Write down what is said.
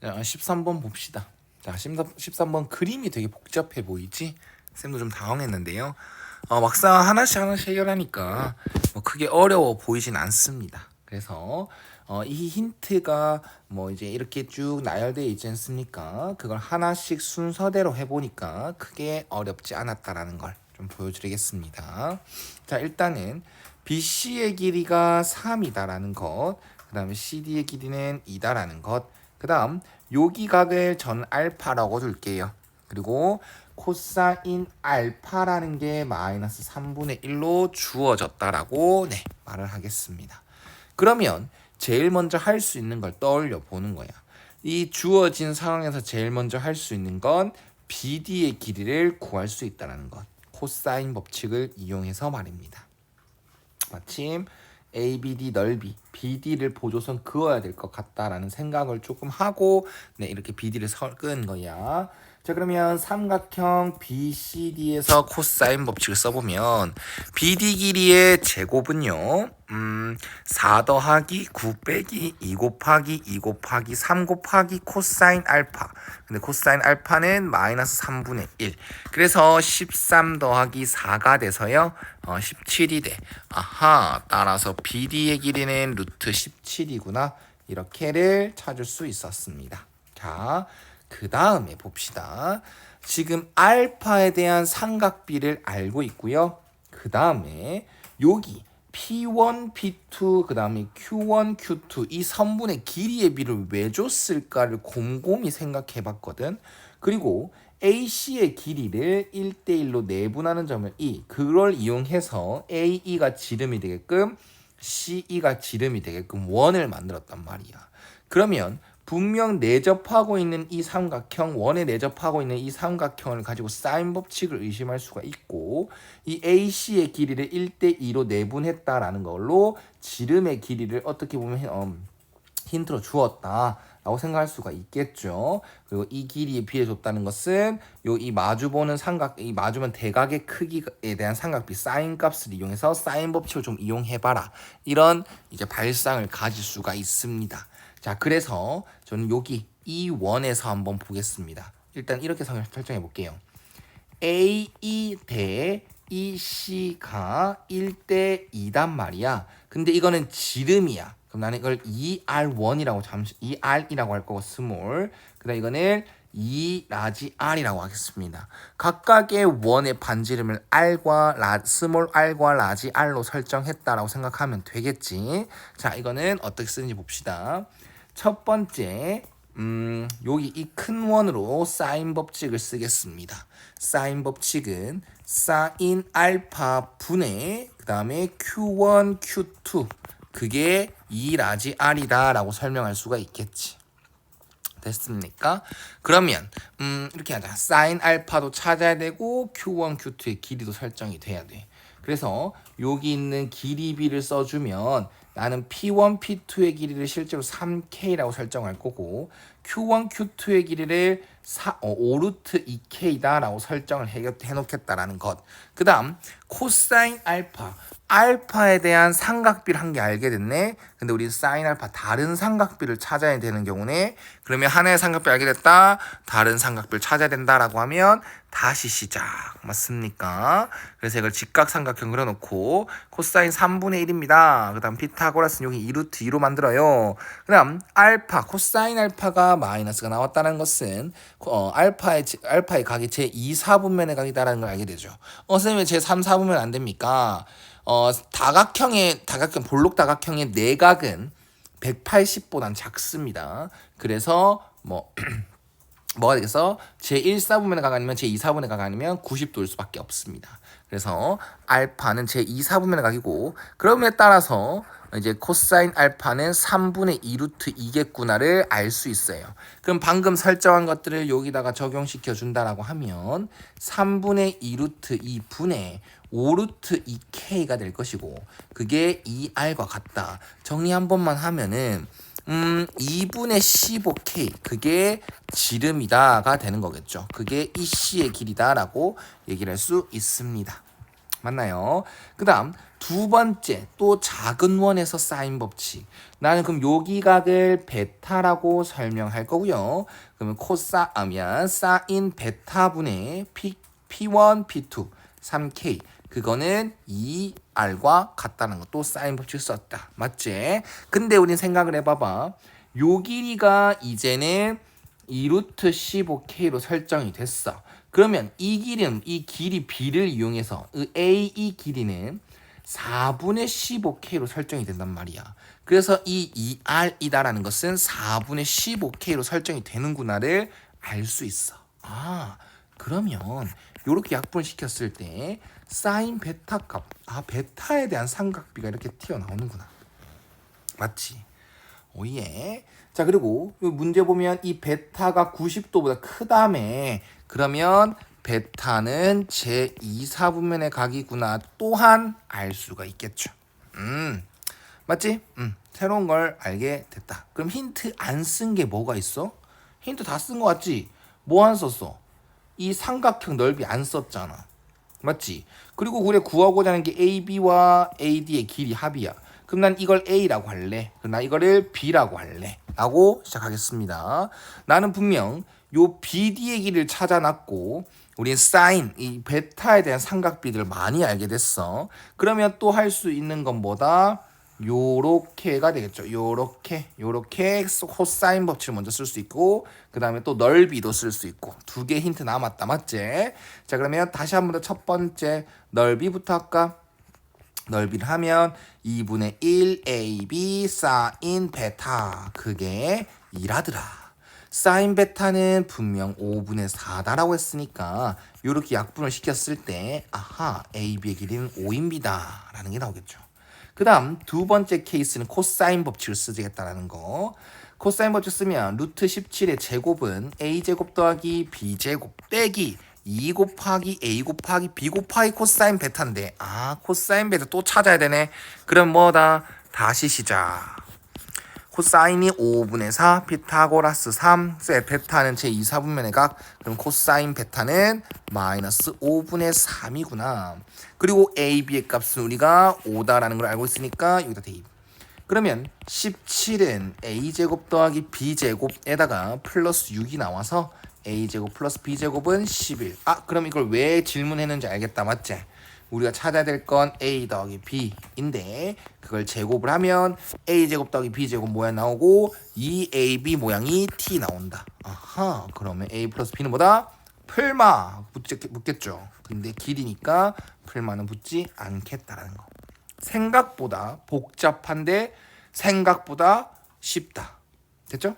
자, 13번 봅시다. 자, 13번 그림이 되게 복잡해 보이지? 쌤도 좀 당황했는데요. 막상 하나씩 해결하니까 뭐 크게 어려워 보이진 않습니다. 그래서 이 힌트가 뭐 이제 이렇게 쭉 나열되어 있지 않습니까? 그걸 하나씩 순서대로 해보니까 크게 어렵지 않았다라는 걸 좀 보여드리겠습니다. 자, 일단은 BC의 길이가 3이다라는 것, 그 다음에 CD의 길이는 2다라는 것, 그 다음 여기 각을 전 알파라고 둘게요. 그리고 코사인 알파라는 게 마이너스 3분의 1로 주어졌다라고 말을 하겠습니다. 그러면 제일 먼저 할 수 있는 걸 떠올려 보는 거야. 이 주어진 상황에서 제일 먼저 할 수 있는 건 BD의 길이를 구할 수 있다는 것. 코사인 법칙을 이용해서 말입니다. 마침 ABD 넓이 BD를 보조선 그어야 될 것 같다라는 생각을 조금 하고 이렇게 BD를 끈 거야. 자, 그러면 삼각형 BCD에서 코사인 법칙을 써보면 BD 길이의 제곱은요 4 더하기 9 빼기 2 곱하기 2 곱하기 3 곱하기 코사인 알파. 근데 코사인 알파는 마이너스 3분의 1. 그래서 13 더하기 4가 돼서요 17이 돼. 아하, 따라서 BD의 길이는 루트 17이구나. 이렇게를 찾을 수 있었습니다. 자, 그 다음에 봅시다. 지금 알파에 대한 삼각비를 알고 있고요. 그 다음에 여기 P1, P2, 그 다음에 Q1, Q2 이 선분의 길이의 비를 왜 줬을까를 곰곰이 생각해 봤거든. 그리고 AC의 길이를 1대1로 내분하는 점을 E, 그걸 이용해서 AE가 지름이 되게끔 CE가 지름이 되게끔 원을 만들었단 말이야. 그러면 분명 내접하고 있는 이 삼각형, 원에 내접하고 있는 이 삼각형을 가지고 사인 법칙을 의심할 수가 있고, 이 AC의 길이를 1대2로 내분했다라는 걸로 지름의 길이를 어떻게 보면 힌트로 주었다 라고 생각할 수가 있겠죠. 그리고 이 길이에 비해 줬다는 것은 이 마주보는 이 마주보는 대각의 크기에 대한 삼각비 사인 값을 이용해서 사인 법칙을 좀 이용해봐라, 이런 이제 발상을 가질 수가 있습니다. 자, 그래서 저는 여기 이 원에서 한번 보겠습니다. 일단 이렇게 설정해 볼게요. AE 대 EC가 1대2단 말이야. 근데 이거는 지름이야. 그럼 나는 이걸 2R1이라고 잠시 2R이라고 할 거고 스몰. 그다음 이거는 2 라지 R이라고 하겠습니다. 각각의 원의 반지름을 R과 스몰 R과 라지 R로 설정했다라고 생각하면 되겠지. 자, 이거는 어떻게 쓰는지 봅시다. 첫 번째, 여기 이 큰 원으로 사인 법칙을 쓰겠습니다. 사인 법칙은 사인 알파 분의 그 다음에 Q1, Q2 그게 2 라지 R이다 라고 설명할 수가 있겠지. 됐습니까? 그러면 이렇게 하자. 사인 알파도 찾아야 되고 Q1, Q2의 길이도 설정이 돼야 돼. 그래서 여기 있는 길이비를 써주면 나는 P1, P2의 길이를 실제로 3K라고 설정할 거고 Q1, Q2의 길이를 5루트 2K다 라고 설정을 해놓겠다라는 것. 그 다음 코사인 알파, 알파에 대한 삼각비를 한 개 알게 됐네. 근데 우리 사인 알파 다른 삼각비를 찾아야 되는 경우네. 그러면 하나의 삼각비 알게 됐다, 다른 삼각비를 찾아야 된다라고 하면 다시 시작. 맞습니까? 그래서 이걸 직각삼각형 그려놓고 코사인 3분의 1입니다. 그 다음 피타고라스는 여기 2루트 2로 만들어요. 그 다음 알파, 코사인 알파가 마이너스가 나왔다는 것은 알파의 각이 제 2, 4분면의 각이다라는 걸 알게 되죠. 선생님 왜 제 3, 4분면 안 됩니까? 다각형, 볼록 다각형의 내각은 180보단 작습니다. 그래서 뭐가 되겠어? 제 1, 4분면의 각 아니면 제 2, 4분의 각 아니면 90도일 수밖에 없습니다. 그래서 알파는 제 2, 4분면의 각이고, 그럼에 따라서 이제 코사인 알파는 3분의 2 루트 2겠구나를 알 수 있어요. 그럼 방금 설정한 것들을 여기다가 적용시켜 준다라고 하면 3분의 2 루트 2분의 5 루트 2K가 될 것이고, 그게 2R과 같다. 정리 한 번만 하면은 2분의 15K 그게 지름이다가 되는 거겠죠. 그게 EC의 길이다라고 얘기를 할 수 있습니다. 맞나요? 그 다음 두 번째 또 작은 원에서 사인 법칙. 나는 그럼 요 기각을 베타라고 설명할 거고요. 그러면 코사하면 사인 베타분의 P1, P2, 3K. 그거는 2R과 같다는 것도 사인 법칙 썼다. 맞지? 근데 우린 생각을 해봐봐. 요 길이가 이제는 2루트 15K로 설정이 됐어. 그러면 이 길이 B를 이용해서 이 길이는 4분의 15K로 설정이 된단 말이야. 그래서 이 2R이다라는 것은 4분의 15K로 설정이 되는구나를 알 수 있어. 아, 그러면 이렇게 약분을 시켰을 때 사인 베타 값, 베타에 대한 삼각비가 이렇게 튀어나오는구나. 맞지? 오예. 자, 그리고 문제 보면 이 베타가 90도보다 크다며. 그러면 베타는 제2사분면의 각이구나 또한 알 수가 있겠죠. 맞지? 새로운 걸 알게 됐다. 그럼 힌트 안 쓴 게 뭐가 있어? 힌트 다 쓴 거 같지? 뭐 안 썼어? 이 삼각형 넓이 안 썼잖아. 맞지? 그리고 우리가 구하고자 하는 게 AB와 AD의 길이 합이야. 그럼 난 이걸 A라고 할래. 그럼 나 이거를 B라고 할래. 라고 시작하겠습니다. 나는 분명 요 BD의 길이를 찾아놨고 우린 사인, 이 베타에 대한 삼각비들을 많이 알게 됐어. 그러면 또 할 수 있는 건 뭐다? 요렇게가 되겠죠. 요렇게 코사인 법칙을 먼저 쓸 수 있고 그 다음에 또 넓이도 쓸 수 있고 두 개 힌트 남았다. 맞지? 자, 그러면 다시 한 번 더 첫 번째 넓이부터 할까? 넓이를 하면 2분의 1 AB 사인 베타 그게 2라더라. 사인 베타는 분명 5분의 4다라고 했으니까 이렇게 약분을 시켰을 때 아하 AB의 길이는 5입니다 라는 게 나오겠죠. 그 다음 두 번째 케이스는 코사인 법칙을 쓰겠다라는 거. 코사인 법칙 쓰면 루트 17의 제곱은 A제곱 더하기 B제곱 빼기 2 곱하기 A 곱하기 B 곱하기 코사인 베타인데 코사인 베타 또 찾아야 되네. 그럼 뭐다? 다시 시작. 코사인이 5분의 4 피타고라스 3 베타는 제2사분면의 각. 그럼 코사인 베타는 마이너스 5분의 3이구나. 그리고 AB의 값은 우리가 5다라는 걸 알고 있으니까 여기다 대입. 그러면 17은 A제곱 더하기 B제곱에다가 플러스 6이 나와서 A제곱 플러스 B제곱은 11. 그럼 이걸 왜 질문했는지 알겠다. 맞지? 우리가 찾아야 될 건 A 더하기 B인데 그걸 제곱을 하면 A제곱 더하기 B제곱 모양 나오고 2AB 모양이 T 나온다. 그러면 A 플러스 B는 뭐다? 풀마 붙겠죠. 근데 길이니까 풀마는 붙지 않겠다라는 거. 생각보다 복잡한데 생각보다 쉽다. 됐죠?